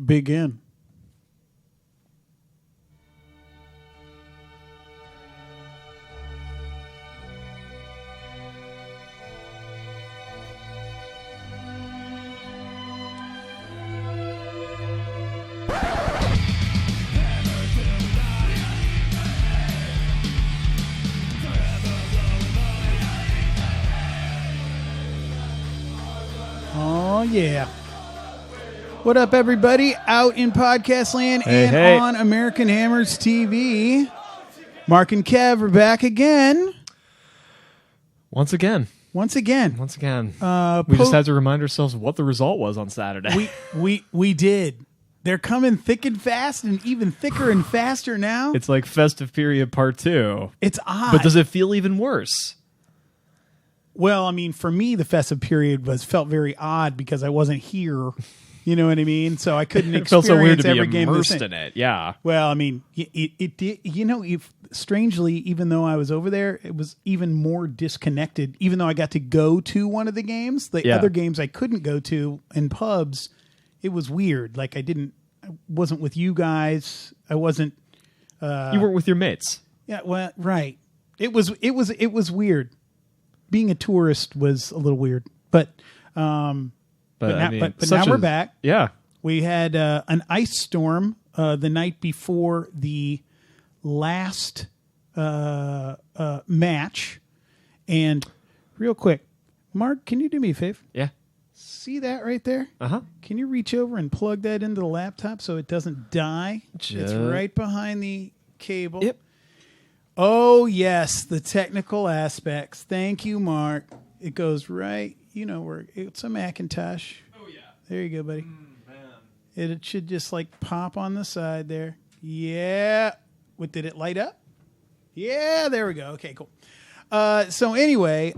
begin. Oh, yeah. What up, everybody? Out in podcast land and on American Hammers TV. Mark and Kev are back again. Once again. We just had to remind ourselves what the result was on Saturday. We did. They're coming thick and fast, and even thicker and faster now. It's like Festive Period Part 2. It's odd. But does it feel even worse? Well, I mean, for me, the festive period felt very odd because I wasn't here. You know what I mean? So I couldn't experience felt so weird to every be game immersed in it. Yeah. Well, I mean, it did. You know, strangely, even though I was over there, it was even more disconnected. Even though I got to go to one of the games, the other games I couldn't go to in pubs, it was weird. Like I wasn't with you guys. I wasn't. You weren't with your mates. Yeah. Well, right. It was weird. Being a tourist was a little weird, but now we're back. Yeah, we had an ice storm the night before the last match, and real quick, Mark, can you do me a favor? Yeah. See that right there? Uh-huh. Can you reach over and plug that into the laptop so it doesn't die? It's right behind the cable. Yep. Oh, yes, the technical aspects. Thank you, Mark. It goes right, where it's a Macintosh. Oh, yeah. There you go, buddy. Man. It should just like pop on the side there. Yeah. What, did it light up? Yeah, there we go. Okay, cool. So anyway,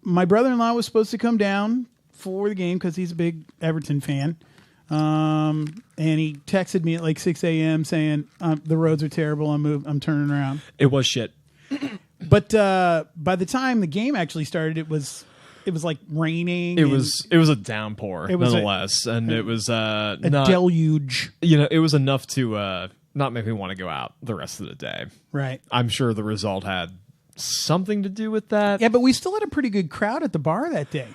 my brother-in-law was supposed to come down for the game because he's a big Everton fan. And he texted me at like 6 a.m. saying the roads are terrible. I'm turning around. It was shit. But by the time the game actually started, it was like raining. It was a downpour, nonetheless, and it was a deluge. It was enough to not make me want to go out the rest of the day. Right. I'm sure the result had something to do with that. Yeah, but we still had a pretty good crowd at the bar that day.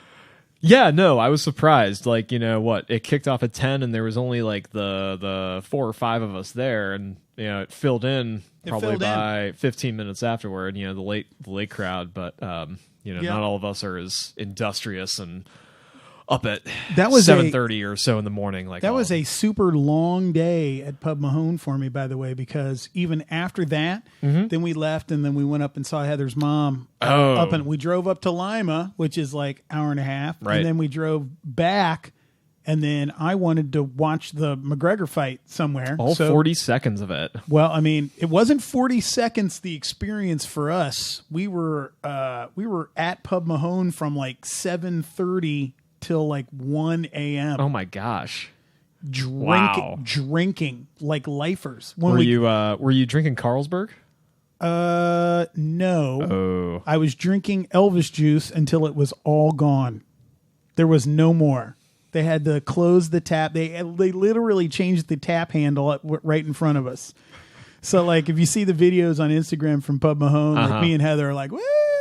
Yeah, no, I was surprised. Like, it kicked off at 10 and there was only like the 4 or 5 of us there, and it filled in by 15 minutes afterward, the late crowd, but not all of us are as industrious and up at 7:30 or so in the morning. Like that was a super long day at Pub Mahone for me, by the way, because even after that, then we left and then we went up and saw Heather's mom. And we drove up to Lima, which is like an hour and a half, right. And then we drove back, and then I wanted to watch the McGregor fight somewhere. 40 seconds of it. Well, I mean, it wasn't 40 seconds. The experience for us, we were at Pub Mahone from like 7:30 till like 1 a.m. Oh my gosh. Drinking like lifers. Were you drinking Carlsberg? No. Oh. I was drinking Elvis juice until it was all gone. There was no more. They had to close the tap. They literally changed the tap handle right in front of us. So like if you see the videos on Instagram from Pub Mahone, like me and Heather are like, woo!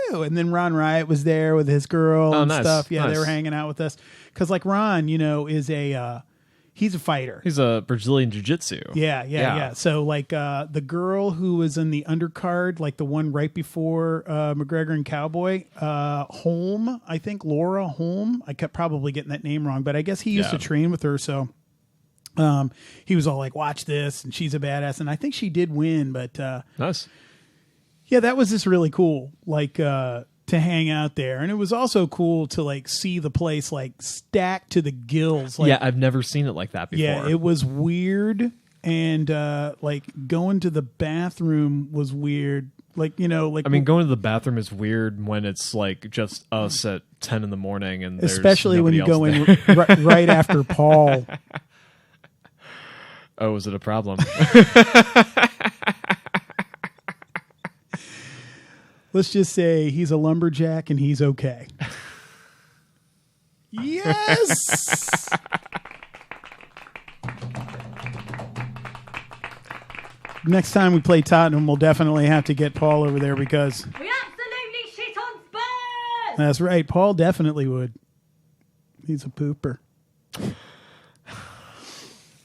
And then Ron Riot was there with his girl and stuff. Yeah, They were hanging out with us. Because like Ron, is he's a fighter. He's a Brazilian jiu-jitsu. Yeah. So like the girl who was in the undercard, like the one right before McGregor and Cowboy, Holm, I think Laura Holm. I kept probably getting that name wrong, but I guess he used to train with her. So he was all like, watch this, and she's a badass. And I think she did win, but nice. Yeah, that was just really cool, like to hang out there. And it was also cool to like see the place like stacked to the gills. Like, yeah, I've never seen it like that before. Yeah, it was weird. And like going to the bathroom was weird. Like, going to the bathroom is weird when it's like just us at 10 in the morning, and especially when you go in there. right after Paul. Oh, is it a problem? Let's just say he's a lumberjack and he's okay. Yes. next time we play Tottenham, we'll definitely have to get Paul over there because We absolutely shit on Spurs! that's right. Paul definitely would. He's a pooper.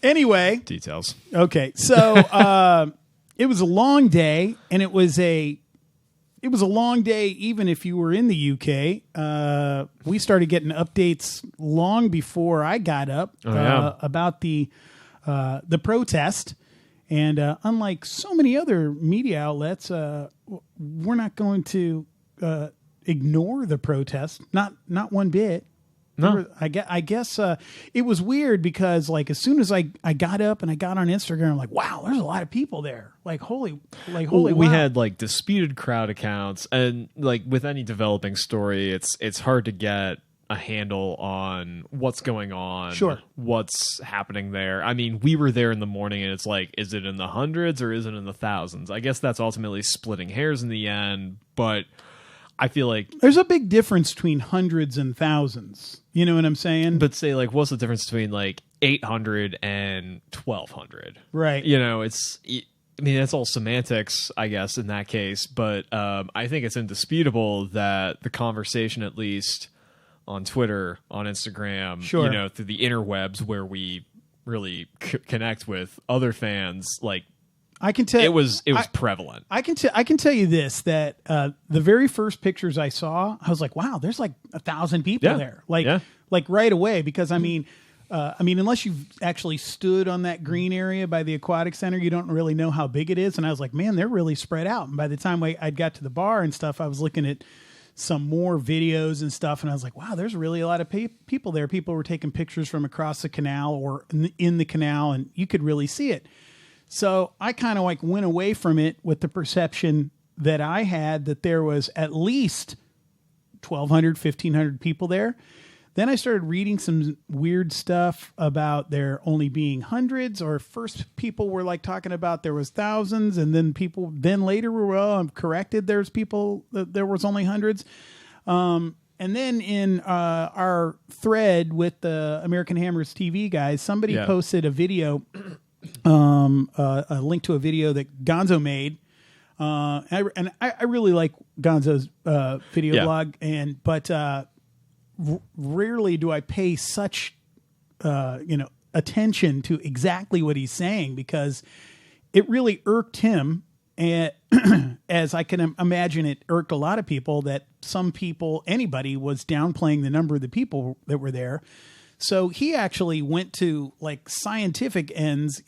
Anyway. Details. Okay. So it was a long day, and it was a long day even if you were in the UK. We started getting updates long before I got up about the protest. And unlike so many other media outlets, we're not going to ignore the protest. Not one bit. No. I guess it was weird because like as soon as I got up and I got on Instagram, I'm like, wow, there's a lot of people there. holy We wow. had like disputed crowd accounts, and like with any developing story, it's hard to get a handle on what's going on, Sure. what's happening there. I mean, we were there in the morning, and it's like, is it in the hundreds or is it in the thousands? I guess that's ultimately splitting hairs in the end, but I feel like there's a big difference between hundreds and thousands. You know what I'm saying? But say, like, what's the difference between like 800 and 1200? Right. You know, it's all semantics, I guess, in that case. But I think it's indisputable that the conversation, at least on Twitter, on Instagram, sure. you know, through the interwebs where we really connect with other fans, like, I can tell it was prevalent. I can tell you this, that the very first pictures I saw, I was like, wow, there's like 1,000 people there. Like right away, because I mean, unless you've actually stood on that green area by the aquatic center, you don't really know how big it is. And I was like, man, they're really spread out. And by the time I got to the bar and stuff, I was looking at some more videos and stuff, and I was like, wow, there's really a lot of people there. People were taking pictures from across the canal or in the canal, and you could really see it. So I kind of like went away from it with the perception that I had that there was at least 1,200, 1,500 people there. Then I started reading some weird stuff about there only being hundreds, or first people were like talking about there was thousands, and then later were, well, I'm corrected, there was only hundreds. And then in our thread with the American Hammers TV guys, somebody posted a video, a link to a video that Gonzo made. And I really like Gonzo's video blog, but rarely do I pay such attention to exactly what he's saying, because it really irked him, and as I can imagine it irked a lot of people, that anybody was downplaying the number of the people that were there. So he actually went to like scientific ends.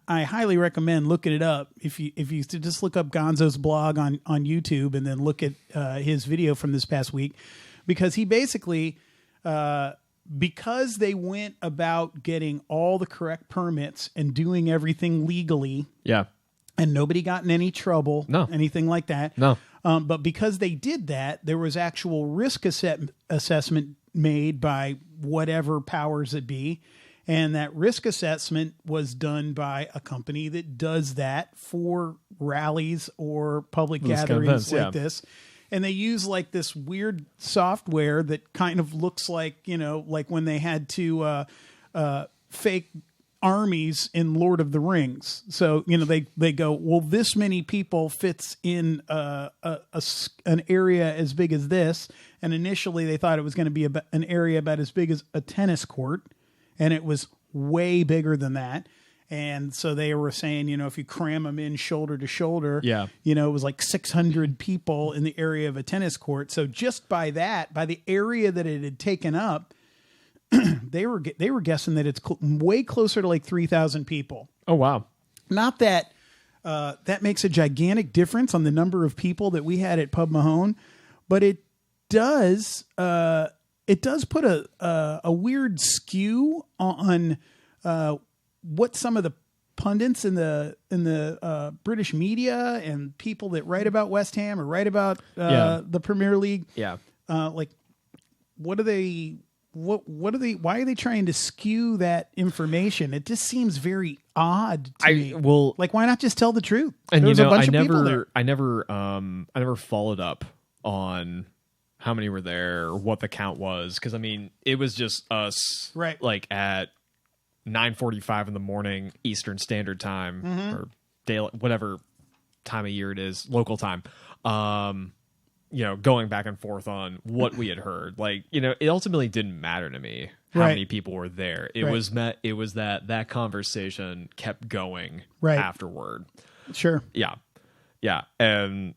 I highly recommend looking it up. If you just look up Gonzo's blog on YouTube and then look at his video from this past week, because he basically, because they went about getting all the correct permits and doing everything legally. Yeah. And nobody got in any trouble. No. Anything like that. No. But because they did that, there was actual risk assessment made by whatever powers it be. And that risk assessment was done by a company that does that for rallies or public gatherings like this. And they use like this weird software that kind of looks like, like when they had to fake armies in Lord of the Rings. So, they go, well, this many people fits in an area as big as this. And initially they thought it was going to be an area about as big as a tennis court. And it was way bigger than that. And so they were saying, if you cram them in shoulder to shoulder, it was like 600 people in the area of a tennis court. So just by the area that it had taken up, they were guessing that it's way closer to like 3,000 people. Oh, wow. Not that that makes a gigantic difference on the number of people that we had at Pub Mahone, but it does put a weird skew on what some of the pundits in the British media and people that write about West Ham or write about the Premier League. Yeah. Like, what are they? Why are they trying to skew that information? It just seems very odd to me. Well, like, why not just tell the truth? And I never followed up on how many were there or what the count was, because I mean, it was just us, right? Like at 9:45 in the morning Eastern Standard Time, or daily, whatever time of year it is, local time. Going back and forth on what we had heard. Like, it ultimately didn't matter to me how many people were there. It was that conversation kept going afterward. Sure. Yeah. Yeah. And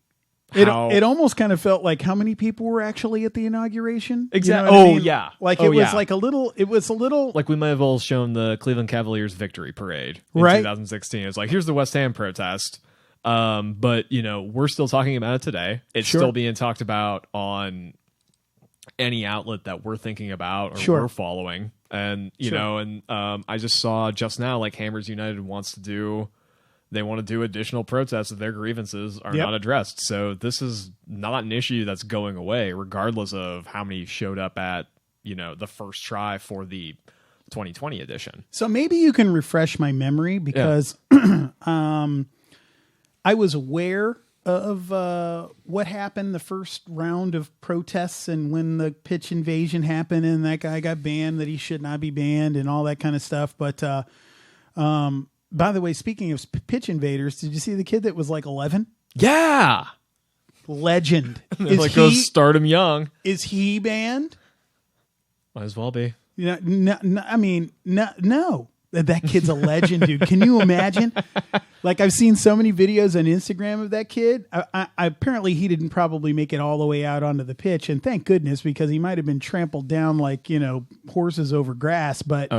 it almost kind of felt like how many people were actually at the inauguration. Exactly. Yeah. Like it was like a little, like we might have all shown the Cleveland Cavaliers victory parade in 2016. It's like, here's the West Ham protest. But we're still talking about it today. It's still being talked about on any outlet that we're thinking about or we're following. And, I just saw just now, like Hammers United wants to do additional protests if their grievances are not addressed. So this is not an issue that's going away, regardless of how many showed up at, the first try for the 2020 edition. So maybe you can refresh my memory because, I was aware of what happened the first round of protests and when the pitch invasion happened and that guy got banned, that he should not be banned and all that kind of stuff. But by the way, speaking of pitch invaders, did you see the kid that was like 11? Yeah. Legend. Go start him young. Is he banned? Might as well be. No. That kid's a legend, dude. Can you imagine? Like, I've seen so many videos on Instagram of that kid. I apparently he didn't probably make it all the way out onto the pitch, and thank goodness, because he might have been trampled down like, horses over grass. But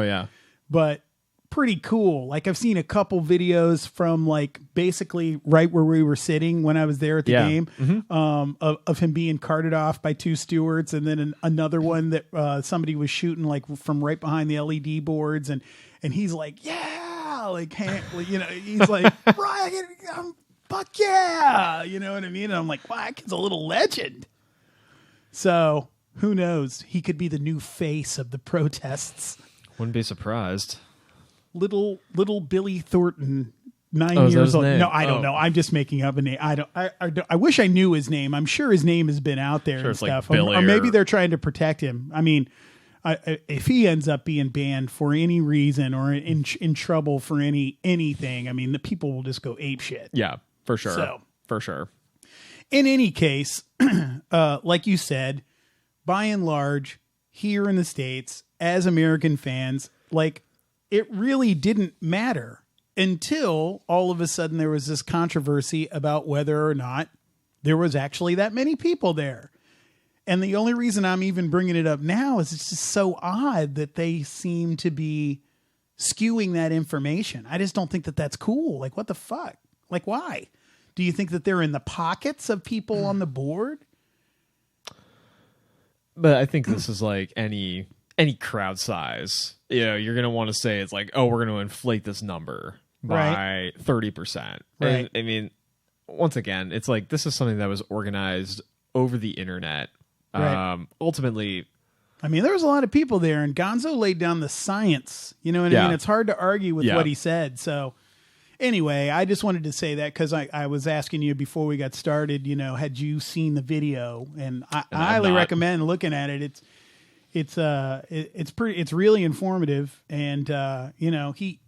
but pretty cool. Like, I've seen a couple videos from like basically right where we were sitting when I was there at the game, of him being carted off by two stewards, and then another one that somebody was shooting like from right behind the LED boards, and he's like, yeah, like, he's like, Brian, fuck yeah, you know what I mean? And I'm like, wow, that kid's a little legend. So who knows? He could be the new face of the protests. Wouldn't be surprised. Little Billy Thornton, 9 years old. Name? No, I don't know. I'm just making up a name. I wish I knew his name. I'm sure his name has been out there and stuff. Like Billy or maybe they're trying to protect him. I mean, if he ends up being banned for any reason or in trouble for anything, I mean, the people will just go ape shit. Yeah, for sure. So, for sure. In any case, like you said, by and large, here in the States, as American fans, like, it really didn't matter until all of a sudden there was this controversy about whether or not there was actually that many people there. And the only reason I'm even bringing it up now is it's just so odd that they seem to be skewing that information. I just don't think that that's cool. Like, what the fuck? Like, why? Do you think that they're in the pockets of people on the board? But I think this is like any crowd size. You're going to want to say it's like, oh, we're going to inflate this number by 30%. Right. I mean, once again, it's like this is something that was organized over the internet. Right. Ultimately, I mean, there was a lot of people there, and Gonzo laid down the science. You know what I mean? It's hard to argue with what he said. So anyway, I just wanted to say that because I was asking you before we got started, had you seen the video? And I highly recommend looking at it. It's really informative, and he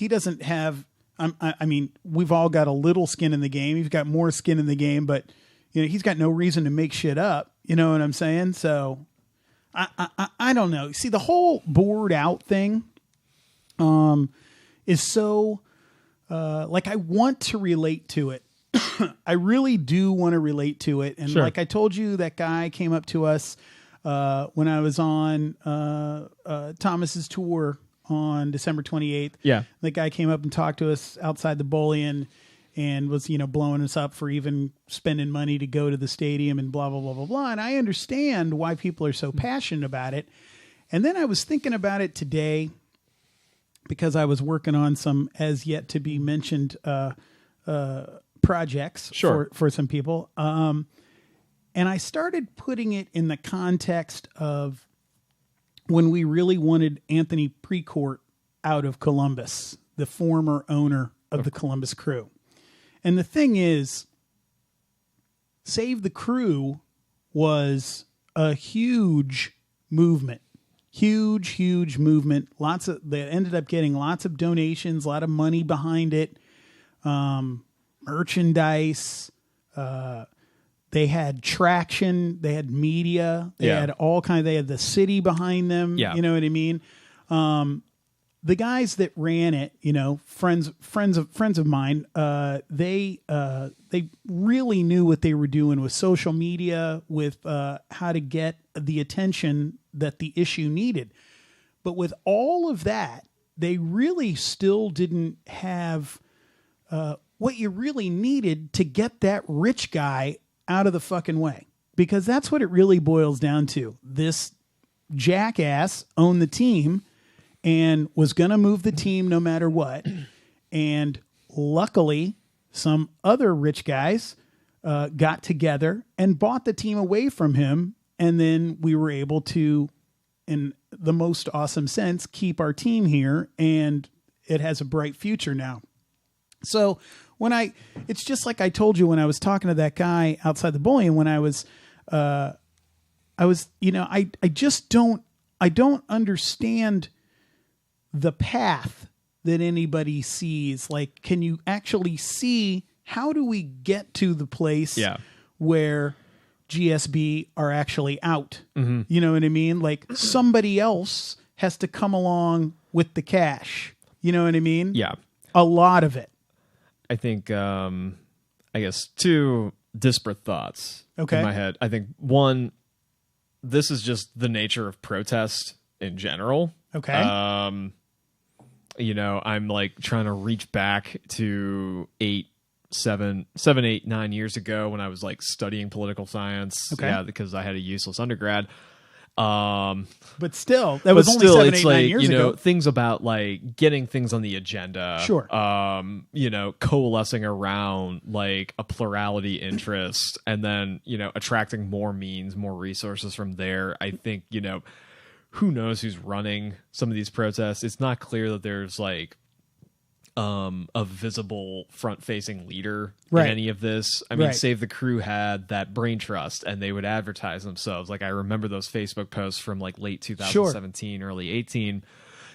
doesn't have. I mean, we've all got a little skin in the game. He's got more skin in the game, but he's got no reason to make shit up. You know what I'm saying? So I don't know. See, the whole board out thing, is so like I want to relate to it. I really do want to relate to it, and like I told you, that guy came up to us. When I was on Thomas's tour on December 28th. Yeah. The guy came up and talked to us outside the Bullion and was, blowing us up for even spending money to go to the stadium and blah, blah, blah, blah, blah. And I understand why people are so passionate about it. And then I was thinking about it today because I was working on some as yet to be mentioned projects for some people. And I started putting it in the context of when we really wanted Anthony Precourt out of Columbus, the former owner of the Columbus Crew. And the thing is, Save the Crew was a huge movement. Huge movement. They ended up getting lots of donations, a lot of money behind it. merchandise. They had traction. They had media. They had all kinds. They had the city behind them. Yeah. You know what I mean? The guys that ran it, friends of mine, they really knew what they were doing with social media, with how to get the attention that the issue needed. But with all of that, they really still didn't have what you really needed to get that rich guy out of the fucking way. Because that's what it really boils down to. This jackass owned the team and was going to move the team no matter what. And luckily, some other rich guys got together and bought the team away from him. And then we were able to, in the most awesome sense, keep our team here. And it has a bright future now. So it's just like I told you when I was talking to that guy outside the bullion, when I don't understand the path that anybody sees. Like, can you actually see, how do we get to the place where GSB are actually out? Mm-hmm. You know what I mean? Like, somebody else has to come along with the cash. You know what I mean? Yeah. A lot of it. I think, I guess, two disparate thoughts in my head. I think, one, this is just the nature of protest in general. Okay. I'm like trying to reach back to 7, 8, 9 years ago when I was like studying political science. Okay. Yeah, because I had a useless undergrad. But still, that was only 7, 8, 9 years ago. Things about like getting things on the agenda. Sure. Coalescing around like a plurality interest, and then, attracting more means, more resources from there. I think, who knows who's running some of these protests. It's not clear that there's like a visible front-facing leader in any of this. I mean, Save the Crew had that brain trust, and they would advertise themselves. Like, I remember those Facebook posts from like late 2017, early 18.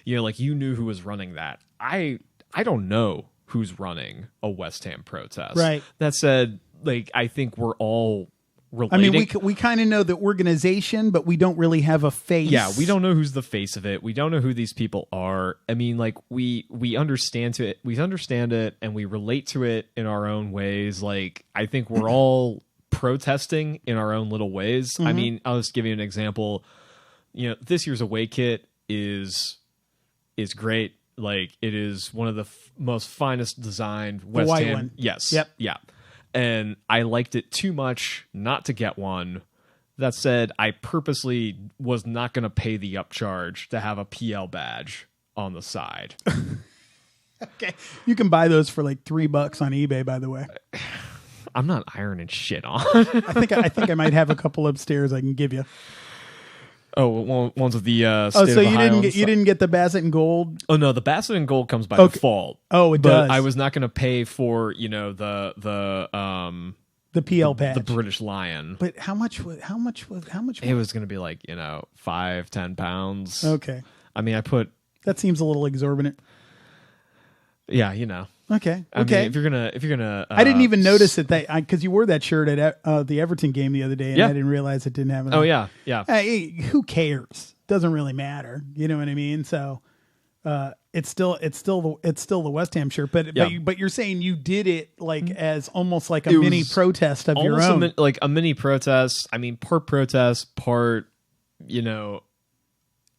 Like, you knew who was running that. I don't know who's running a West Ham protest. Right. That said, like, I think we're all relating. I mean, we kind of know the organization, but we don't really have a face. Yeah, we don't know who's the face of it. We don't know who these people are. I mean, like, we understand it, and we relate to it in our own ways. Like, I think we're all protesting in our own little ways. Mm-hmm. I mean, I'll just give you an example. This year's away kit is great. Like, it is one of the most finest designed West Ham. One. Yes. Yep. Yeah. And I liked it too much not to get one. That said, I purposely was not going to pay the upcharge to have a PL badge on the side. Okay. You can buy those for like $3 on eBay, by the way. I'm not ironing shit on. I think I might have a couple upstairs I can give you. Oh, ones with the so you didn't get the Bassett and Gold? Oh no, the Bassett and Gold comes by default. Oh, it does. I was not going to pay for the PL badge, the British Lion. But how much? It was going to be like £5-10. Okay. I mean, that seems a little exorbitant. Yeah, Okay. I mean, if you're gonna, I didn't even notice it because you wore that shirt at the Everton game the other day, and I didn't realize it didn't have it. Oh yeah. Hey, who cares? Doesn't really matter. You know what I mean? So, it's still the West Ham shirt, but you're saying you did it like as almost like a mini protest of your own, like a mini protest. I mean, part protest, part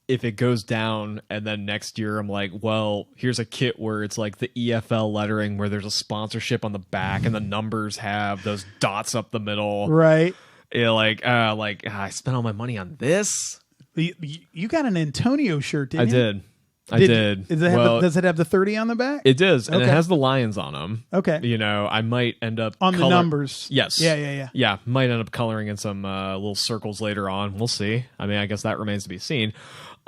if it goes down and then next year I'm like, well, here's a kit where it's like the EFL lettering where there's a sponsorship on the back and the numbers have those dots up the middle. Right. I spent all my money on this. You got an Antonio shirt, didn't you? I did. Does it have the 30 on the back? It does, and it has the lions on them. Okay. I might end up on the numbers. Yes. Yeah. Yeah, might end up coloring in some little circles later on. We'll see. I mean, I guess that remains to be seen.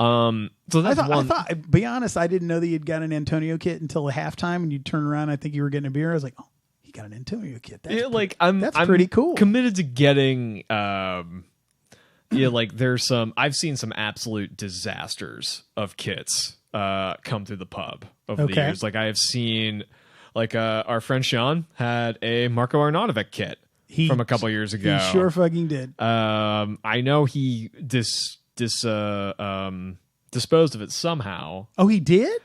So that's I thought, be honest, I didn't know that you'd got an Antonio kit until halftime, and you'd turn around. I think you were getting a beer. I was like, oh, he got an Antonio kit. That's pretty cool. Committed to getting. There's some. I've seen some absolute disasters of kits come through the pub over the years. Like I have seen Like our friend Sean had a Marco Arnautovic kit from a couple years ago. He sure fucking did. I know he disposed of it somehow. Oh, he did?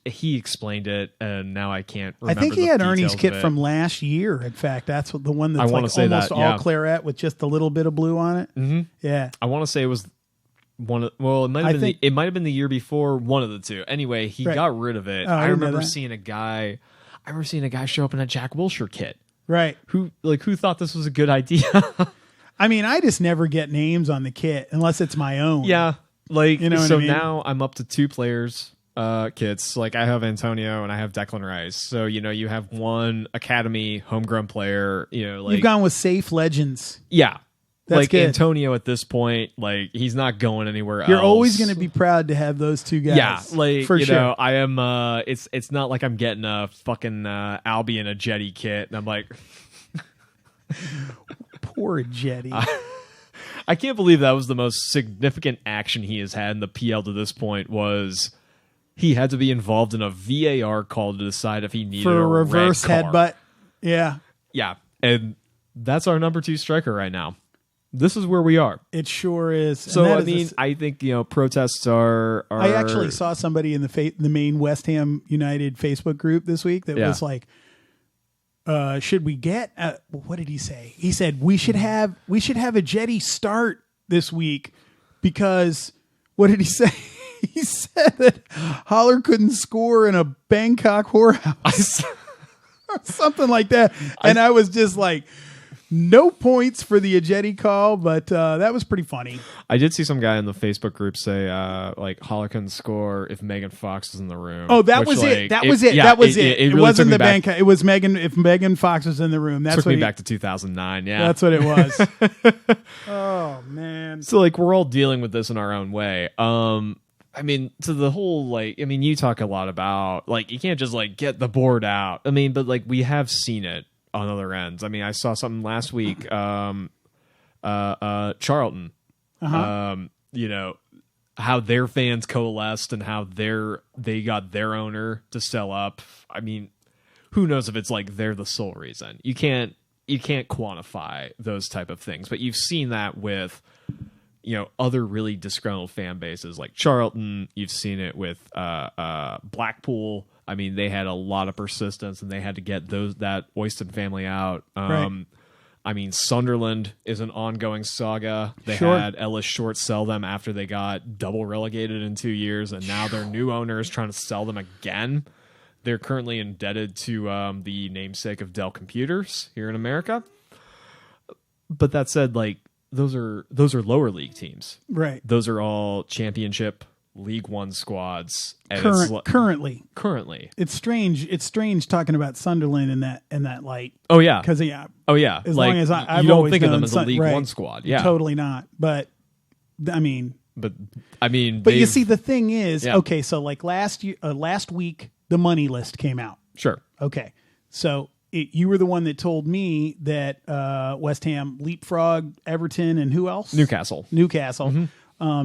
He explained it, and now I can't remember. I think he had Ernie's kit of it. from last year. In fact, that's the one that's like almost all claret with just a little bit of blue on it. Mm-hmm. Yeah, I want to say it was one. It might have been the year before. One of the two. Anyway, he got rid of it. I remember seeing a guy show up in a Jack Wilshere kit. Right. Who thought this was a good idea? I mean, I just never get names on the kit unless it's my own. Yeah. Like, you know so what I mean? Now I'm up to 2 players kits. Like, I have Antonio and I have Declan Rice. So, you have one academy homegrown player, like you've gone with safe legends. Yeah. That's like good. Antonio at this point, like he's not going anywhere else. You're always going to be proud to have those two guys. Yeah, like for sure. I am. It's not like I'm getting a fucking Albion a Jetty kit, and I'm like, poor Jetty. I can't believe that was the most significant action he has had in the PL to this point. Was he had to be involved in a VAR call to decide if he needed for a reverse red card. headbutt? Yeah, yeah, and that's our number 2 striker right now. This is where we are. It sure is. So I think protests are. I actually saw somebody in the main West Ham United Facebook group this week that was like, "Should we get?" What did he say? He said we should have a Jetty start this week because what did he say? He said that Haller couldn't score in a Bangkok whorehouse, something like that, and I was just like. No points for the Ajeti call, but that was pretty funny. I did see some guy in the Facebook group say, like, Haller couldn't score if Megan Fox was in the room. Oh, that was it. That was it. It really wasn't the bank. It was Megan. If Megan Fox was in the room, that's took me back to 2009. Yeah, that's what it was. Oh man. So like, we're all dealing with this in our own way. I mean, to the whole, you talk a lot about, you can't just, get the board out. I mean, but, we have seen it on other ends. I mean, I saw something last week, Charlton, how their fans coalesced and how they got their owner to sell up. I mean, who knows if it's they're the sole reason. You can't quantify those type of things, but you've seen that with, other really disgruntled fan bases like Charlton. You've seen it with Blackpool. I mean, they had a lot of persistence, and they had to get that Oyston family out. Right. I mean, Sunderland is an ongoing saga. They had Ellis Short sell them after they got double relegated in 2 years, and now their new owner is trying to sell them again. They're currently indebted to the namesake of Dell Computers here in America. But that said, those are lower league teams. Right. Those are all championship League One squads. And currently, it's strange. It's strange talking about Sunderland in that light. Oh yeah, because As long as I've you don't always think of them as a known League One squad. Yeah, totally not. But I mean, but you see, the thing is, okay. So last week, the money list came out. Sure. Okay, so you were the one that told me that West Ham leapfrogged Everton and who else? Newcastle. Mm-hmm.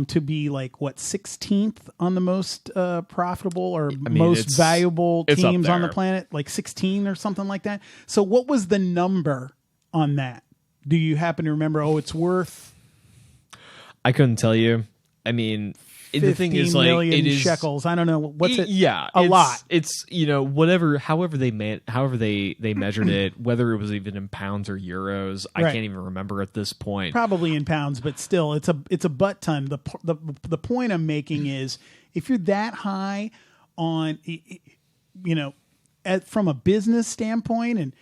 To be 16th on the most profitable or most valuable teams on the planet, 16 or something like that. So what was the number on that? Do you happen to remember? Oh, it's worth. I couldn't tell you. I mean, the thing is, million it is shekels. I don't know what's it. Yeah, a lot. It's however they measured it, whether it was even in pounds or euros. I can't even remember at this point. Probably in pounds, but still, it's a butt ton. The point I'm making is, if you're that high on, from a business standpoint,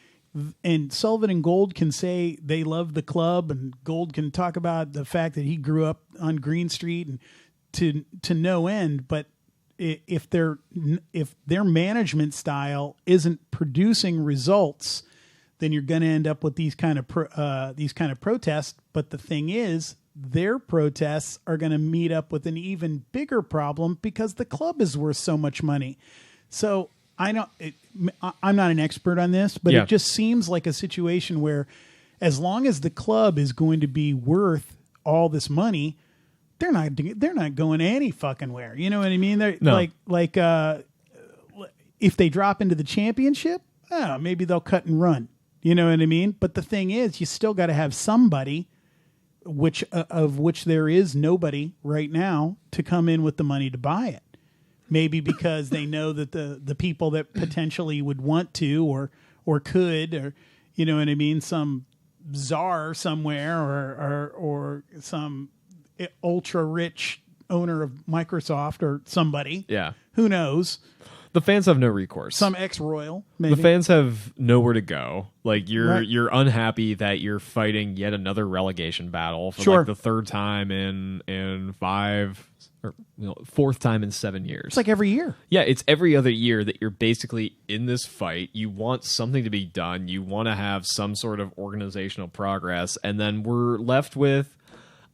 and Sullivan and Gold can say they love the club, and Gold can talk about the fact that he grew up on Green Street and to no end, but if their management style isn't producing results, then you're going to end up with these kind of protests. But the thing is, their protests are going to meet up with an even bigger problem because the club is worth so much money. So I'm not an expert on this, but it just seems like a situation where, as long as the club is going to be worth all this money, they're not going any fucking where. You know what I mean? They're if they drop into the championship, maybe they'll cut and run. You know what I mean? But the thing is, you still got to have somebody, of which there is nobody right now, to come in with the money to buy it. Maybe because they know that the people that potentially would want to or could, or you know what I mean, some czar somewhere or some ultra rich owner of Microsoft or somebody. Yeah. Who knows? The fans have no recourse. Some ex-royal, maybe. The fans have nowhere to go. Like you're unhappy that you're fighting yet another relegation battle for like the third time in 5 or fourth time in 7 years. It's like every year. Yeah, it's every other year that you're basically in this fight. You want something to be done. You want to have some sort of organizational progress, and then we're left with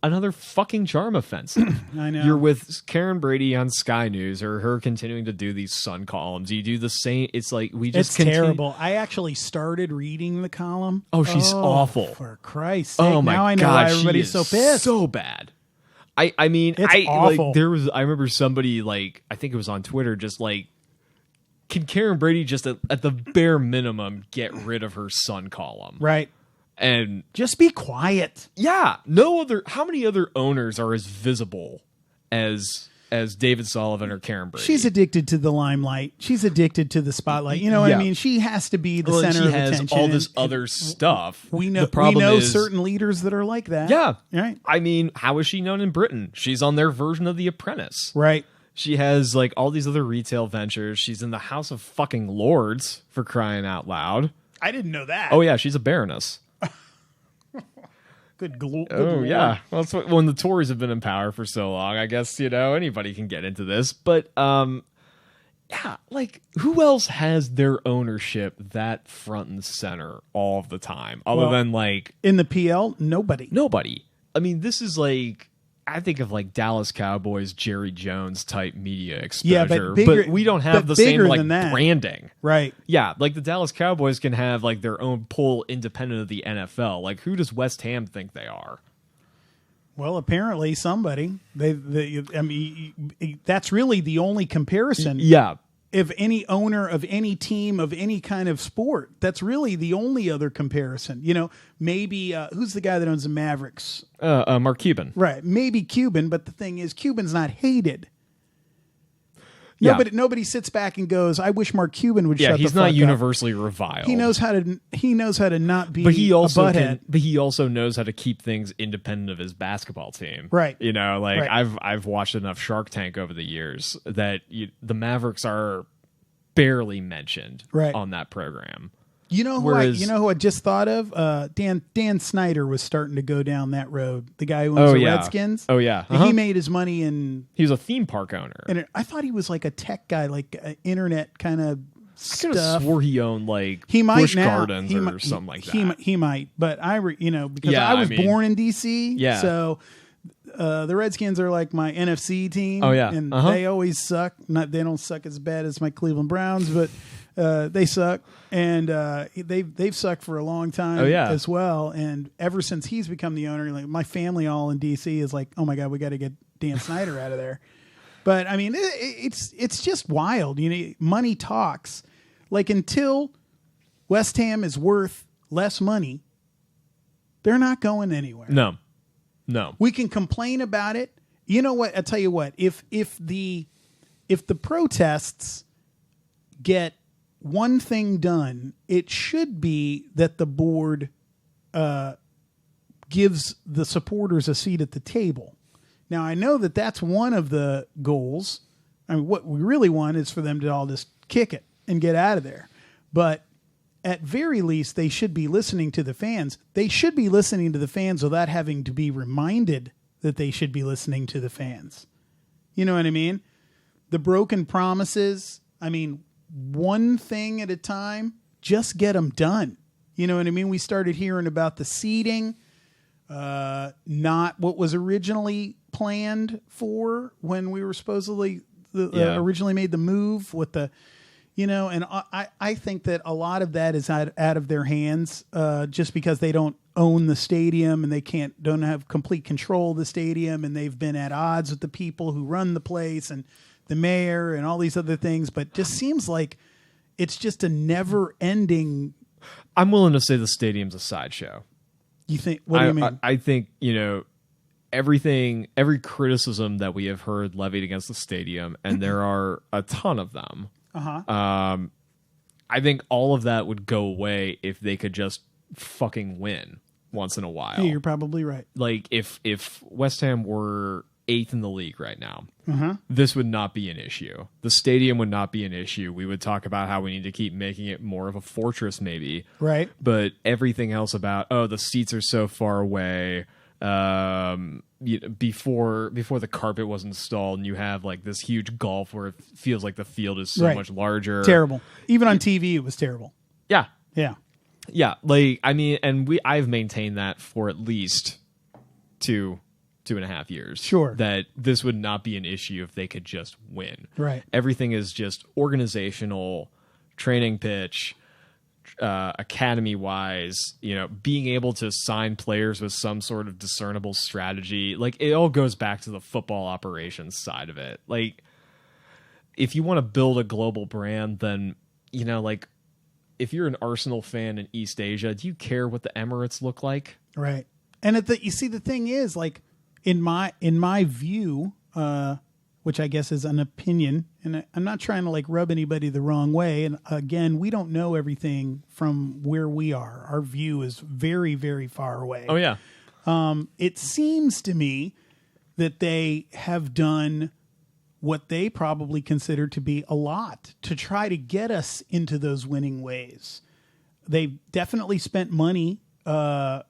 another fucking charm offensive. I know. You're with Karen Brady on Sky News, or her continuing to do these Sun columns. You do the same. It's like we just terrible. I actually started reading the column. Oh, she's awful. For Christ's sake. Oh my now I know God, why everybody's so pissed. So bad. I mean, it's awful. Like, I remember somebody, like, I think it was on Twitter, just like, can Karen Brady just at the bare minimum get rid of her Sun column? Right. And just be quiet. Yeah. How many other owners are as visible as David Sullivan or Karen Brady? She's addicted to the limelight. She's addicted to the spotlight. You know what I mean? She has to be the center of attention. She has all this other stuff. We know certain leaders that are like that. Yeah. Right. I mean, how is she known in Britain? She's on their version of The Apprentice. Right. She has like all these other retail ventures. She's in the House of fucking Lords, for crying out loud. I didn't know that. Oh yeah, she's a baroness. Good Lord. Yeah. Well, that's when the Tories have been in power for so long, I guess, anybody can get into this. But yeah, like, who else has their ownership that front and center all of the time, other than like in the PL? Nobody. I mean, this is like, I think of like Dallas Cowboys, Jerry Jones type media exposure, yeah, but we don't have the same like branding. Right. Yeah, like the Dallas Cowboys can have like their own pull independent of the NFL. Like, who does West Ham think they are? Well, apparently somebody. I mean, that's really the only comparison. Yeah. If any owner of any team of any kind of sport, that's really the only other comparison. You know, maybe who's the guy that owns the Mavericks? Mark Cuban. Right. Maybe Cuban, but the thing is, Cuban's not hated. Yeah. Nobody sits back and goes, "I wish Mark Cuban would shut the fuck up." Yeah, he's not universally reviled. He knows how to not be. But he also a butthead. but he also knows how to keep things independent of his basketball team. Right. You know, like right. I've watched enough Shark Tank over the years that the Mavericks are barely mentioned on that program. You know who I just thought of? Dan Snyder was starting to go down that road. The guy who owns the Redskins. Oh yeah, he made his money in. He was a theme park owner, and I thought he was like a tech guy, like internet kind of stuff. I could have swore he owned like Busch Gardens or something like that. He might, but because I was born in DC. Yeah, so. The Redskins are like my NFC team. Oh yeah, and they always suck. They don't suck as bad as my Cleveland Browns, but they suck, and they've sucked for a long time. As well. And ever since he's become the owner, like my family all in DC is like, oh my god, we got to get Dan Snyder out of there. But I mean, it's just wild. You know, money talks. Like until West Ham is worth less money, they're not going anywhere. No. We can complain about it. You know what? I'll tell you what. If the protests get one thing done, it should be that the board gives the supporters a seat at the table. Now, I know that that's one of the goals. I mean, what we really want is for them to all just kick it and get out of there. But at very least, they should be listening to the fans. They should be listening to the fans without having to be reminded that they should be listening to the fans. You know what I mean? The broken promises, I mean, one thing at a time, just get them done. You know what I mean? We started hearing about the seating, not what was originally planned for when we were supposedly originally made the move with the... You know, and I think that a lot of that is out of their hands just because they don't own the stadium and they don't have complete control of the stadium, and they've been at odds with the people who run the place and the mayor and all these other things. But just seems like it's just a never-ending. I'm willing to say the stadium's a sideshow. You think? What do you mean? I think, every criticism that we have heard levied against the stadium, and there are a ton of them. I think all of that would go away if they could just fucking win once in a while. Yeah, you're probably right. Like if West Ham were 8th in the league right now, this would not be an issue. The stadium would not be an issue. We would talk about how we need to keep making it more of a fortress, maybe. Right. But everything else about, the seats are so far away. Before the carpet was installed, and you have like this huge gulf where it feels like the field is so much larger. Terrible. Even on TV, it was terrible. Yeah. Yeah. Yeah. Like, I mean, and I've maintained that for at least 2.5 years. Sure. That this would not be an issue if they could just win. Right. Everything is just organizational, training pitch, academy wise, being able to sign players with some sort of discernible strategy. Like, it all goes back to the football operations side of it. Like, if you want to build a global brand, then, like, if you're an Arsenal fan in East Asia, do you care what the Emirates look like? Right. And you see, the thing is, like, in my view, which I guess is an opinion, and I'm not trying to like rub anybody the wrong way. And again, we don't know everything from where we are. Our view is very, very far away. Oh yeah. It seems to me that they have done what they probably consider to be a lot to try to get us into those winning ways. They've definitely spent money on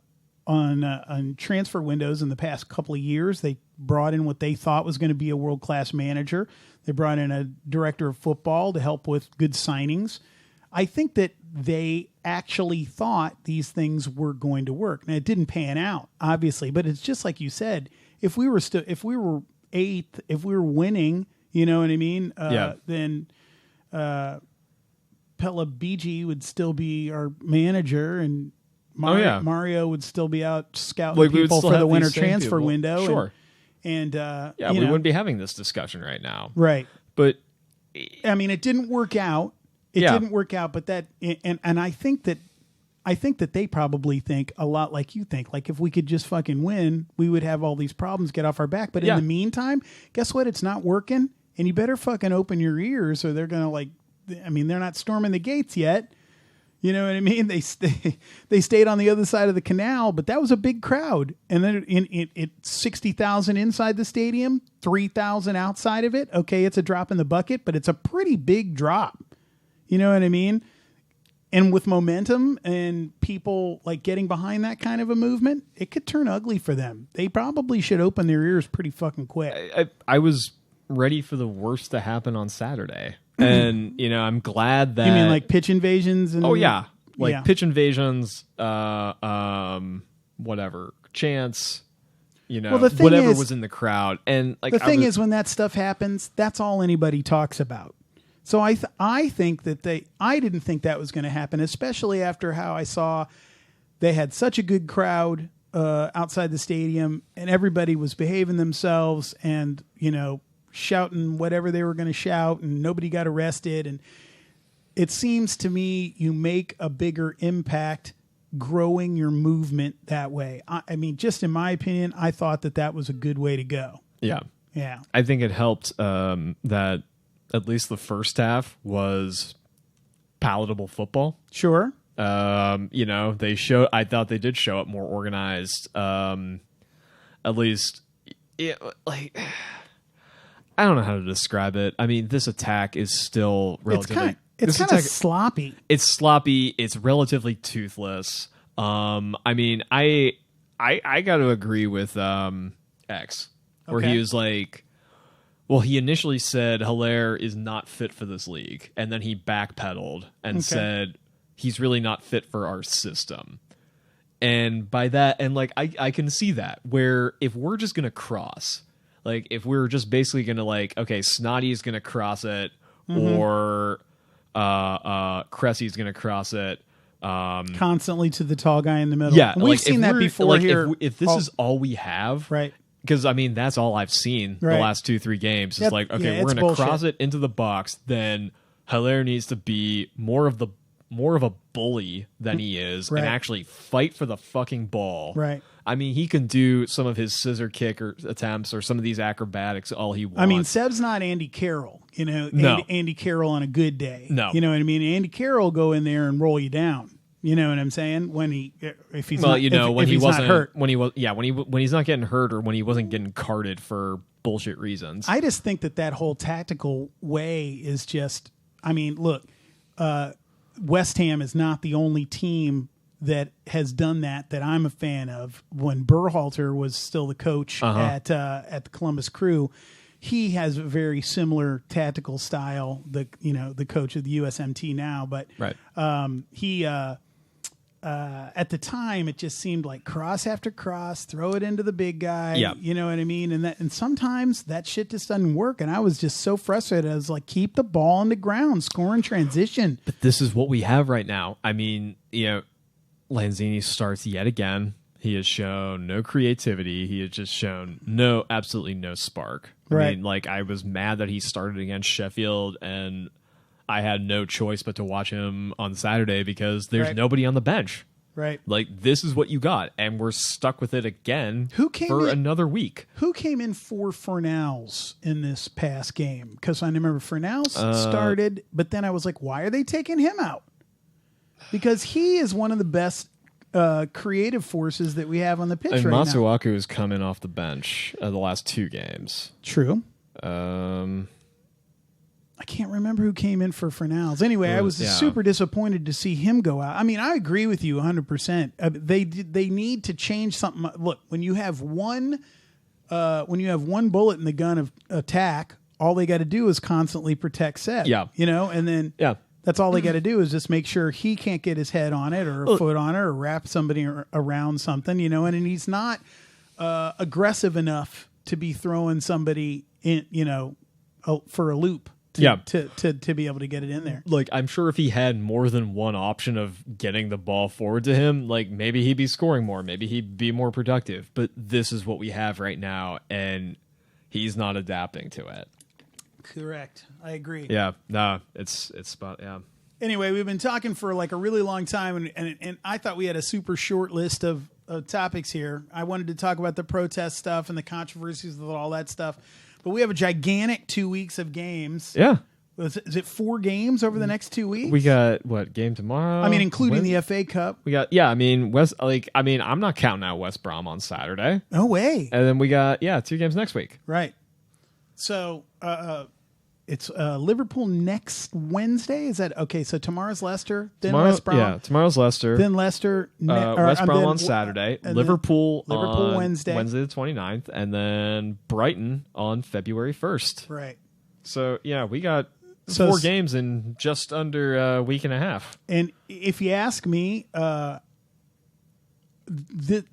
transfer windows in the past couple of years. They brought in what they thought was going to be a world-class manager. They brought in a director of football to help with good signings. I think that they actually thought these things were going to work. Now, it didn't pan out, obviously, but it's just like you said. If we were 8th, if we were winning, you know what I mean? Then Pella Bigi would still be our manager, and Mario would still be out scouting people for the winter transfer window. Sure. And we wouldn't be having this discussion right now. Right. But I mean, it didn't work out. Didn't work out, but that and I think that they probably think a lot like you think. Like, if we could just fucking win, we would have all these problems get off our back. But in the meantime, guess what? It's not working, and you better fucking open your ears, or they're gonna they're not storming the gates yet. You know what I mean? They stayed on the other side of the canal, but that was a big crowd. And then it's 60,000 inside the stadium, 3,000 outside of it. Okay, it's a drop in the bucket, but it's a pretty big drop. You know what I mean? And with momentum and people like getting behind that kind of a movement, it could turn ugly for them. They probably should open their ears pretty fucking quick. I was ready for the worst to happen on Saturday. And, I'm glad that... You mean like pitch invasions? And pitch invasions, whatever, chance, whatever was in the crowd. And like the thing is, when that stuff happens, that's all anybody talks about. So I think that I didn't think that was going to happen, especially after how I saw they had such a good crowd outside the stadium, and everybody was behaving themselves and, shouting whatever they were going to shout, and nobody got arrested. And it seems to me you make a bigger impact growing your movement that way. I mean, just in my opinion, I thought that was a good way to go. Yeah. Yeah. I think it helped that at least the first half was palatable football. Sure. I thought they did show up more organized. At least I don't know how to describe it. I mean, this attack is still relatively... It's kind of sloppy. It's sloppy. It's relatively toothless. I mean, I got to agree with X, where he was like... Well, he initially said Haller is not fit for this league, and then he backpedaled and said he's really not fit for our system. And by that, and like I can see that, where if we're just going to cross... Like, if we're just basically going to, like, okay, Snotty's going to cross it, or Cressy's going to cross it. Constantly to the tall guy in the middle. Yeah. And we've seen that before here. If this is all we have, right? Because, I mean, that's all I've seen the last 2-3 games. It's like, okay, we're going to cross it into the box, then Hilaire needs to be more of a bully than he is, Right. and actually fight for the fucking ball. Right. I mean, he can do some of his scissor kick attempts or some of these acrobatics all he wants. I mean, Seb's not Andy Carroll, No. Andy Carroll on a good day. No. You know what I mean? Andy Carroll will go in there and roll you down. You know what I'm saying? When if he's well, not, when if he he's wasn't not hurt. when he's not getting hurt or when he wasn't getting carted for bullshit reasons. I just think that whole tactical way is just. I mean, look, West Ham is not the only team that has done that I'm a fan of. When Berhalter was still the coach at the Columbus Crew, he has a very similar tactical style. The coach of the USMT now, but Right. He at the time it just seemed like cross after cross, throw it into the big guy. Yeah. You know what I mean? And sometimes that shit just doesn't work. And I was just so frustrated. I was like, keep the ball on the ground, score in transition. But this is what we have right now. I mean, Lanzini starts yet again. He has shown no creativity. He has just shown absolutely no spark. Right. I mean, like, I was mad that he started against Sheffield, and I had no choice but to watch him on Saturday because there's Right. nobody on the bench. Right. Like, this is what you got, and we're stuck with it again for in? another week. Who came in for Fornals in this past game? Because I remember Fornals started, but then I was like, why are they taking him out? Because he is one of the best creative forces that we have on the pitch And right now. Matsuaku is coming off the bench the last 2 games. True. Um, I can't remember who came in for Fornals. Anyway, I was Yeah. super disappointed to see him go out. I mean, I agree with you 100%. They need to change something. Look, when you have one bullet in the gun of attack, all they got to do is constantly protect Seb. Yeah. And then yeah. that's all they got to do is just make sure he can't get his head on it or a foot on it or wrap somebody around something, and he's not aggressive enough to be throwing somebody in, for a loop to be able to get it in there. Like, I'm sure if he had more than one option of getting the ball forward to him, like, maybe he'd be scoring more, maybe he'd be more productive. But this is what we have right now, and he's not adapting to it. Correct. I agree. Yeah, no, it's spot. Yeah. Anyway, we've been talking for like a really long time, and I thought we had a super short list of topics here. I wanted to talk about the protest stuff and the controversies with all that stuff, but we have a gigantic 2 weeks of games. Yeah. Is it 4 games over the next 2 weeks? We got game tomorrow? I mean, including the FA Cup. We got I'm not counting out West Brom on Saturday. No way. And then we got 2 games next week. Right. So it's Liverpool next Wednesday. Is that okay? So tomorrow's Leicester, then West Brom. Yeah, tomorrow's Leicester. Then Leicester. West Brom on Saturday. Liverpool on Wednesday the 29th. And then Brighton on February 1st. Right. So, yeah, we got 4 games in just under a week and a half. And if you ask me,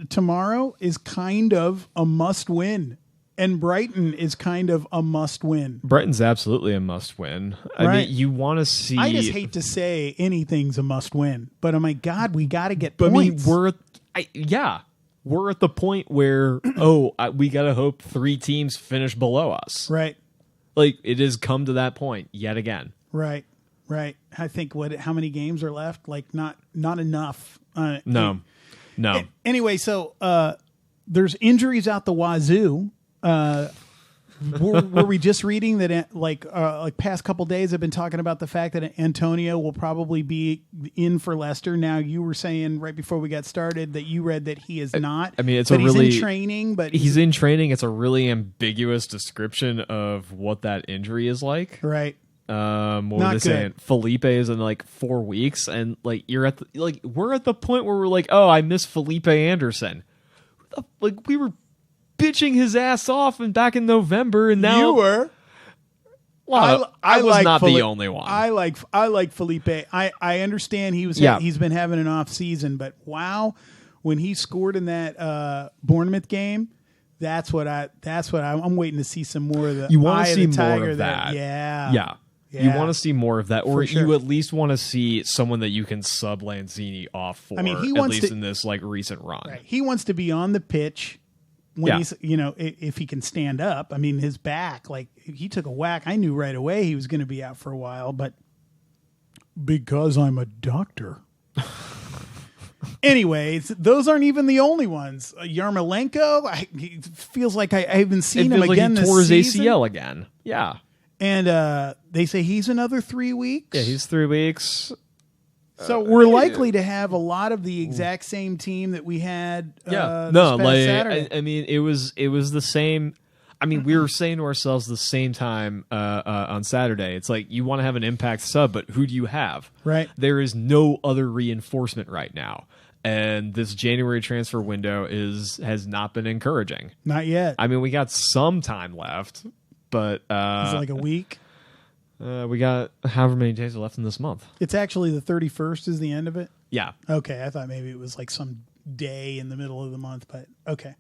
tomorrow is kind of a must-win. And Brighton is kind of a must-win. Brighton's absolutely a must-win. I mean, you want to see... I just hate to say anything's a must-win, but oh my God, we got to get points. points. I mean, we're at the point where, we got to hope 3 teams finish below us. Right. Like, it has come to that point yet again. Right. I think how many games are left? Like, not enough. No. Anyway, so there's injuries out the wazoo. Were we just reading that like past couple days I've been talking about the fact that Antonio will probably be in for Leicester. Now you were saying right before we got started that you read that he is not. I mean, he's in training, but he's in training. It's a really ambiguous description of what that injury is like. Right. What Not were they good. saying? Felipe is in like 4 weeks, and like we're at the point where we're like, I miss Felipe Anderson. Like we were bitching his ass off and back in November, and now you were. Well, I was not the only one. I like Felipe. I understand he's been having an off season, but wow, when he scored in that Bournemouth game, that's what I'm waiting to see some more of the. You want to see more of that? Yeah. You want to see more of that, or sure. you at least want to see someone that you can sub Lanzini off for. I mean, he at wants least to, in this like recent run. Right. He wants to be on the pitch. When he's, if he can stand up, I mean, his back, like he took a whack. I knew right away he was going to be out for a while, but because I'm a doctor. Anyways, those aren't even the only ones. Yarmolenko, it feels like I haven't seen him again this season. He tore his ACL again. Yeah. And they say he's another 3 weeks. Yeah, he's 3 weeks. So we're likely to have a lot of the exact same team that we had this past Saturday. I mean, it was the same. I mean, we were saying to ourselves the same time on Saturday. It's like, you want to have an impact sub, but who do you have? Right. There is no other reinforcement right now. And this January transfer window has not been encouraging. Not yet. I mean, we got some time left, but... Is it like a week? We got however many days left in this month. It's actually the 31st is the end of it? Yeah. Okay, I thought maybe it was like some day in the middle of the month, but okay.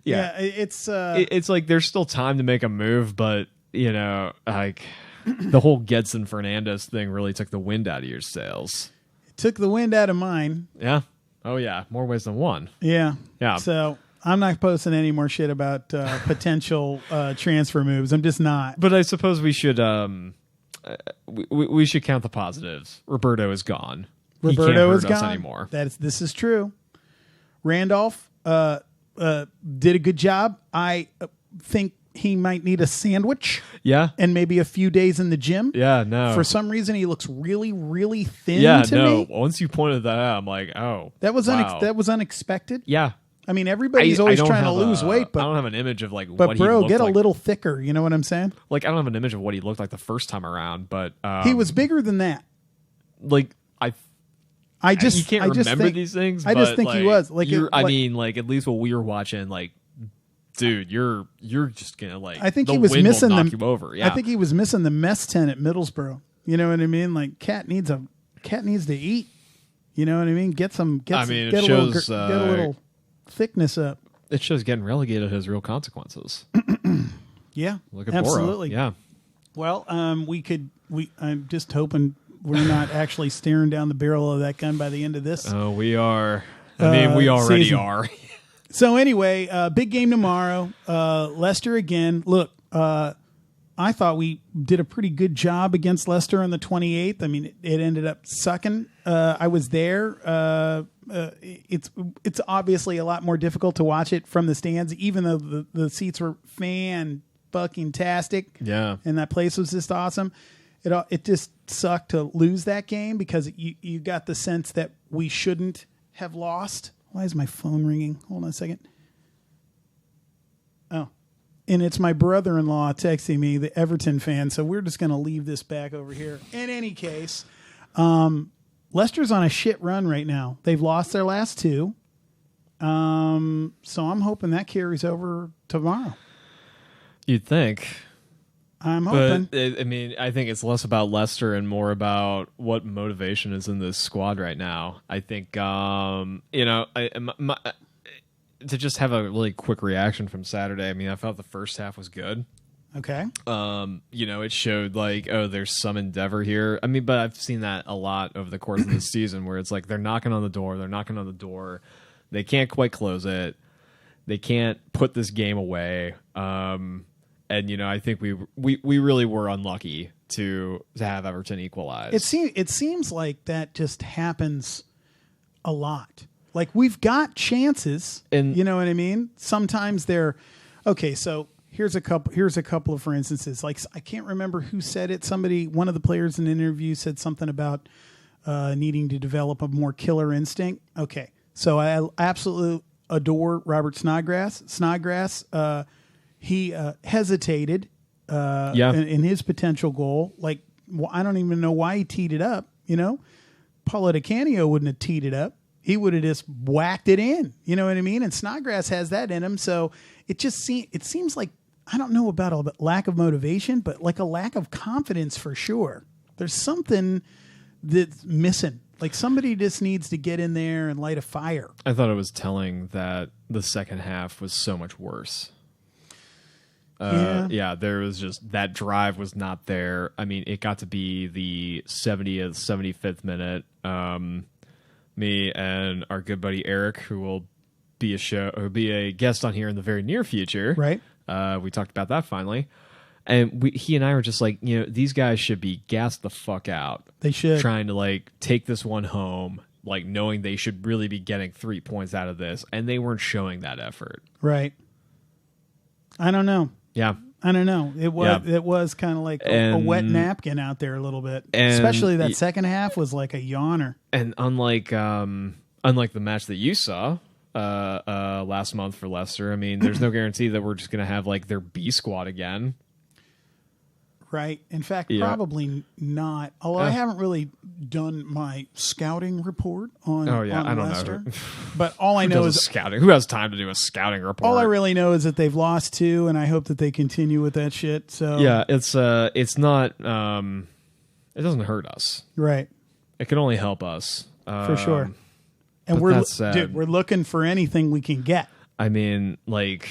Yeah, it's like there's still time to make a move, but like the whole Gedson Fernandez thing really took the wind out of your sails. It took the wind out of mine. Yeah. Oh yeah, more ways than one. Yeah. Yeah. So I'm not posting any more shit about potential transfer moves. I'm just not. But I suppose we should we should count the positives. Roberto is gone. Roberto is gone anymore. This is true. Randolph did a good job. I think he might need a sandwich. Yeah. And maybe a few days in the gym. Yeah, no. For some reason, he looks really, really thin to me. Once you pointed that out, I'm like, oh. That was wow. That was unexpected. Yeah. I mean, everybody's always trying to lose weight, but I don't have an image of like but what bro, he looked get like. a little thicker. You know what I'm saying? Like, I don't have an image of what he looked like the first time around, but he was bigger than that. Like, I just you can't remember these things. I just think he was like. I mean, like at least what we were watching, like, dude, you're just gonna like. I think the he was wind missing will knock you over. Yeah. I think he was missing the mess tent at Middlesbrough. You know what I mean? Like, cat needs to eat. You know what I mean? Get a little thickness up. It shows getting relegated has real consequences. Yeah, look at absolutely. Boro. Yeah. Well, I'm just hoping we're not actually staring down the barrel of that gun by the end of this. Oh, we are. I mean, we already season. are. So anyway, big game tomorrow. Leicester again. Look, I thought we did a pretty good job against Leicester on the 28th. I mean, it ended up sucking. I was there. It's obviously a lot more difficult to watch it from the stands, even though the seats were fan-fucking-tastic. Yeah. And that place was just awesome. It just sucked to lose that game because you got the sense that we shouldn't have lost. Why is my phone ringing? Hold on a second. Oh. And it's my brother-in-law texting me, the Everton fan, so we're just going to leave this back over here. In any case, Leicester's on a shit run right now. They've lost their last two. So I'm hoping that carries over tomorrow. You'd think. I'm hoping. But, I mean, I think it's less about Leicester and more about what motivation is in this squad right now. I think, to just have a really quick reaction from Saturday, I mean, I felt the first half was good. Okay. It showed like, oh, there's some endeavor here. I mean, but I've seen that a lot over the course of the season where it's like they're knocking on the door. They can't quite close it. They can't put this game away. And I think we really were unlucky to have Everton equalize. It seems like that just happens a lot. Like we've got chances, and you know what I mean. Sometimes they're okay. So here's a couple of for instances. Like I can't remember who said it. One of the players in an interview said something about needing to develop a more killer instinct. Okay, so I absolutely adore Robert Snodgrass. He hesitated in his potential goal. Like, I don't even know why he teed it up. Paulo Di Canio wouldn't have teed it up. He would have just whacked it in. You know what I mean? And Snodgrass has that in him. So it seems like, I don't know about a lack of motivation, but like a lack of confidence for sure. There's something that's missing. Like somebody just needs to get in there and light a fire. I thought it was telling that the second half was so much worse. There was just that drive was not there. I mean, it got to be the 70th, 75th minute. Me and our good buddy Eric, who will be a guest on here in the very near future. Right. We talked about that finally. And he and I were just like, these guys should be gassed the fuck out. They should. Trying to like take this one home, like knowing they should really be getting 3 points out of this, and they weren't showing that effort. Right. I don't know. Yeah. I don't know. It was kind of like a wet napkin out there a little bit. Especially that second half was like a yawner. And unlike the match that you saw last month for Leicester, I mean, there's no guarantee that we're just going to have like their B squad again. Right. In fact, probably not. Although I haven't really done my scouting report on I don't Leicester. know. But all I know is scouting. Who has time to do a scouting report? All I really know is that they've lost 2, and I hope that they continue with that shit. So yeah, it's not. It doesn't hurt us. Right. It can only help us for sure. And we're looking for anything we can get. I mean, like.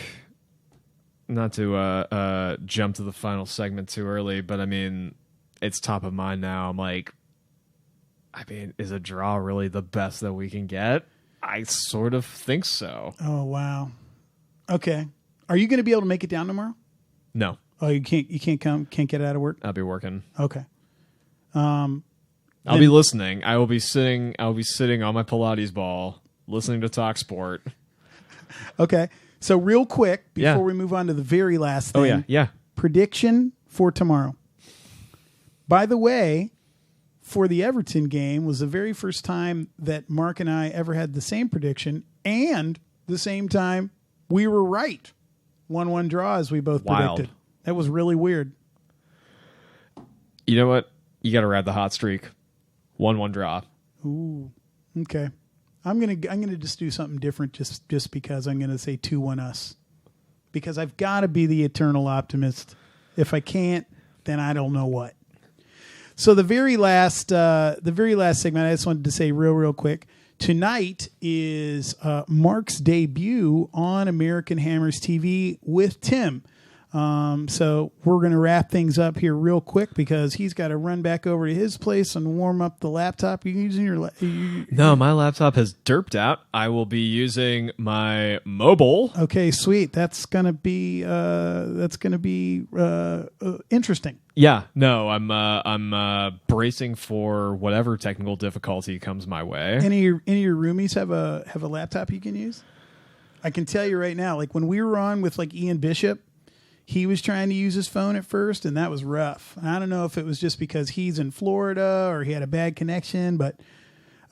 Not to jump to the final segment too early, but I mean, it's top of mind now. I'm like, is a draw really the best that we can get? I sort of think so. Oh, wow. Okay. Are you going to be able to make it down tomorrow? No. Oh, you can't get out of work? I'll be working. Okay. I'll be listening. I will be sitting on my Pilates ball, listening to Talk Sport. Okay. So real quick, before we move on to the very last thing. Oh, yeah. Prediction for tomorrow. By the way, for the Everton game was the very first time that Mark and I ever had the same prediction, and the same time we were right. 1-1 draw as we both predicted. That was really weird. You know what? You got to ride the hot streak. 1-1 draw. Ooh. Okay. I'm gonna just do something different just because I'm gonna say 2-1 us, because I've got to be the eternal optimist. If I can't, then I don't know what. So the very last segment, I just wanted to say real quick. Tonight is Mark's debut on American Hammers TV with Tim. So we're going to wrap things up here real quick because he's got to run back over to his place and warm up the laptop. You're using your No, my laptop has derped out. I will be using my mobile. Okay, sweet. That's going to be interesting. Yeah, no, I'm bracing for whatever technical difficulty comes my way. Any of your roomies have a laptop you can use? I can tell you right now, like when we were on with like Ian Bishop, he was trying to use his phone at first, and that was rough. I don't know if it was just because he's in Florida or he had a bad connection, but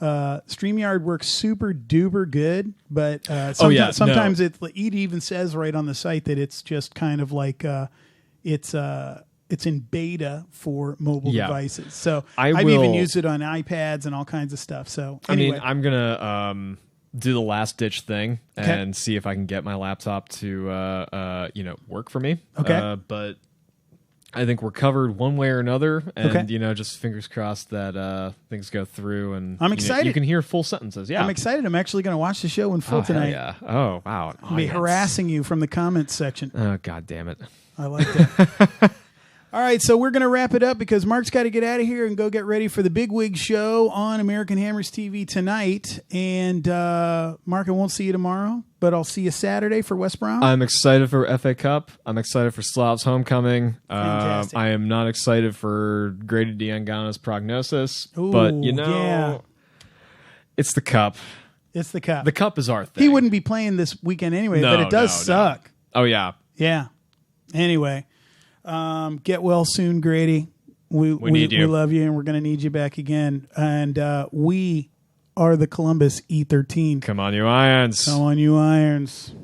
StreamYard works super duper good. But sometimes it even says right on the site that it's just kind of like it's in beta for mobile devices. So I've even used it on iPads and all kinds of stuff. So anyway. I mean, I'm gonna do the last ditch thing and see if I can get my laptop to work for me. Okay. But I think we're covered one way or another, and just fingers crossed that things go through. And I'm excited. You can hear full sentences. Yeah, I'm excited. I'm actually going to watch the show in full tonight. Yeah. Oh wow. I'll be harassing you from the comments section. Oh god damn it. I like that. All right, so we're going to wrap it up because Mark's got to get out of here and go get ready for the Big Wig show on American Hammers TV tonight. And Mark, I won't see you tomorrow, but I'll see you Saturday for West Brom. I'm excited for FA Cup. I'm excited for Slav's homecoming. Fantastic. I am not excited for Grady Diangana's prognosis, but it's the Cup. It's the Cup. The Cup is our thing. He wouldn't be playing this weekend anyway, but it does suck. No. Oh, yeah. Yeah. Anyway. Get well soon, Grady. We need you. We love you, and we're going to need you back again. And we are the Columbus E13. Come on, you Irons. Come on, you Irons.